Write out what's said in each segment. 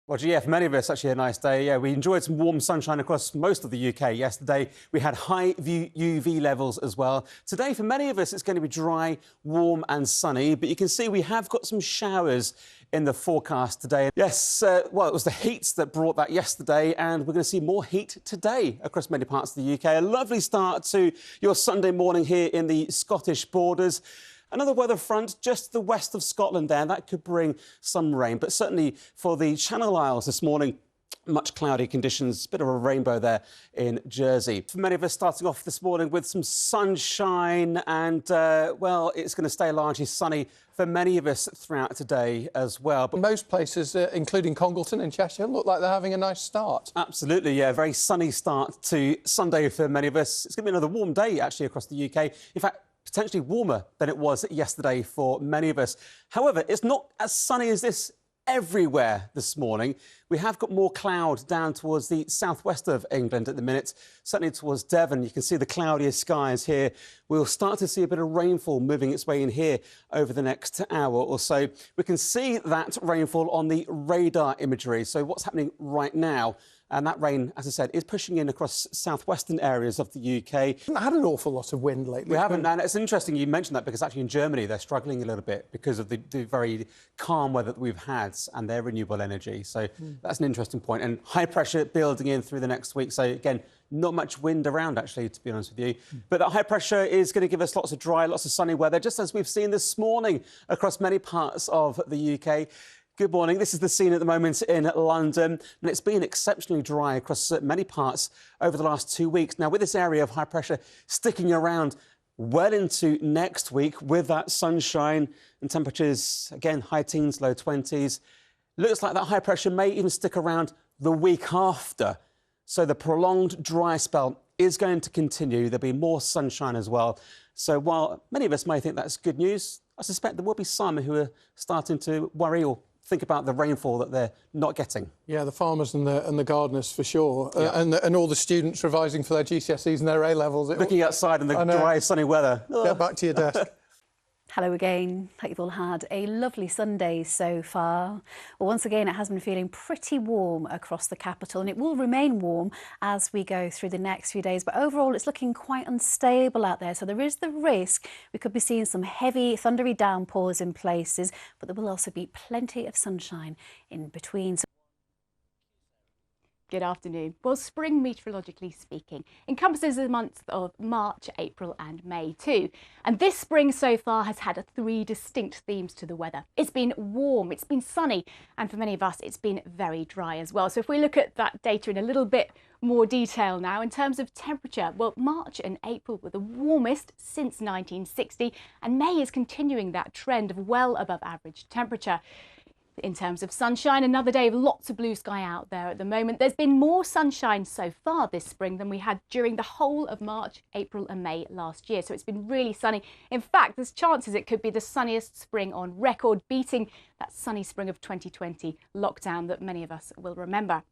Well, yeah, for many of us, actually a nice day. Yeah, we enjoyed some warm sunshine across most of the UK yesterday. We had high UV levels as well. Today, for many of us, it's going to be dry, warm and sunny. But you can see we have got some showers in the forecast today. Yes, well, it was the heat that brought that yesterday, and we're going to see more heat today across many parts of the UK. A lovely start to your Sunday morning here in the Scottish borders. Another weather front just to the west of Scotland there. That could bring some rain, but certainly for the Channel Isles this morning, much cloudy conditions, bit of a rainbow there in Jersey. For many of us, starting off this morning with some sunshine and, well, it's going to stay largely sunny for many of us throughout today as well. But most places, including Congleton and Cheshire, look like they're having a nice start. Absolutely, yeah, very sunny start to Sunday for many of us. It's going to be another warm day, actually, across the UK. In fact, potentially warmer than it was yesterday for many of us. However, it's not as sunny as this everywhere this morning. We have got more cloud down towards the southwest of England at the minute, certainly towards Devon. You can see the cloudiest skies here. We'll start to see a bit of rainfall moving its way in here over the next hour or so. We can see that rainfall on the radar imagery. So what's happening right now? And that rain, as I said, is pushing in across southwestern areas of the UK. We haven't had an awful lot of wind lately. We haven't, and it's interesting you mentioned that because actually in Germany they're struggling a little bit because of the very calm weather that we've had and their renewable energy. So that's an interesting point. And high pressure building in through the next week. So again, not much wind around, actually, to be honest with you. But that high pressure is going to give us lots of dry, lots of sunny weather, just as we've seen this morning across many parts of the UK. Good morning. This is the scene at the moment in London, and it's been exceptionally dry across many parts over the last 2 weeks. Now, with this area of high pressure sticking around well into next week with that sunshine and temperatures, again, high teens, low 20s, looks like that high pressure may even stick around the week after. So the prolonged dry spell is going to continue. There'll be more sunshine as well. So while many of us may think that's good news, I suspect there will be some who are starting to worry or think about the rainfall that they're not getting. Yeah, the farmers and the gardeners for sure, Yeah. and all the students revising for their GCSEs and their A-levels. Looking outside in the dry, sunny weather. Get back to your desk. Hello again. Hope you've all had a lovely Sunday so far. Well, once again, it has been feeling pretty warm across the capital, and it will remain warm as we go through the next few days. But overall, it's looking quite unstable out there. So there is the risk we could be seeing some heavy, thundery downpours in places, but there will also be plenty of sunshine in between. Good afternoon. Well, spring, meteorologically speaking, encompasses the months of March, April and May too. And this spring so far has had three distinct themes to the weather. It's been warm, it's been sunny, and for many of us, it's been very dry as well. So if we look at that data in a little bit more detail now, in terms of temperature, well, March and April were the warmest since 1960, and May is continuing that trend of well above average temperature. In terms of sunshine, another day of lots of blue sky out there at the moment. There's been more sunshine so far this spring than we had during the whole of March, April and May last year. So it's been really sunny. In fact, there's chances it could be the sunniest spring on record, beating that sunny spring of 2020 lockdown that many of us will remember.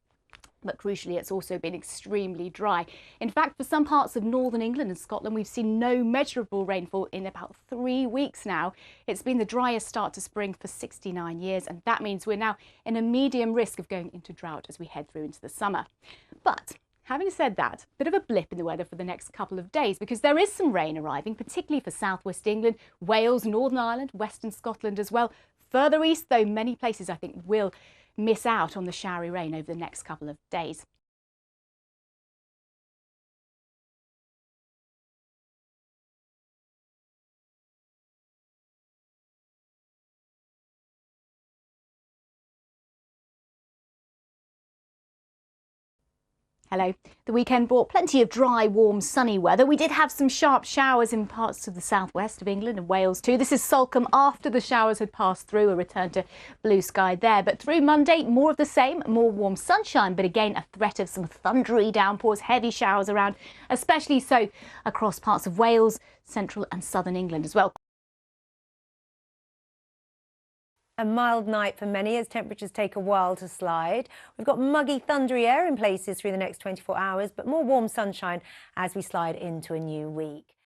But crucially, it's also been extremely dry. In fact, for some parts of northern England and Scotland, we've seen no measurable rainfall in about 3 weeks now. It's been the driest start to spring for 69 years, and that means we're now in a medium risk of going into drought as we head through into the summer. But having said that, a bit of a blip in the weather for the next couple of days, because there is some rain arriving, particularly for southwest England, Wales, Northern Ireland, western Scotland as well. Further east, though, many places I think will miss out on the showery rain over the next couple of days. Hello. The weekend brought plenty of dry, warm, sunny weather. We did have some sharp showers in parts of the southwest of England and Wales too. This is Salcombe after the showers had passed through, a return to blue sky there. But through Monday, more of the same, more warm sunshine, but again, a threat of some thundery downpours, heavy showers around, especially so across parts of Wales, central and southern England as well. A mild night for many as temperatures take a while to slide. We've got muggy, thundery air in places through the next 24 hours, but more warm sunshine as we slide into a new week.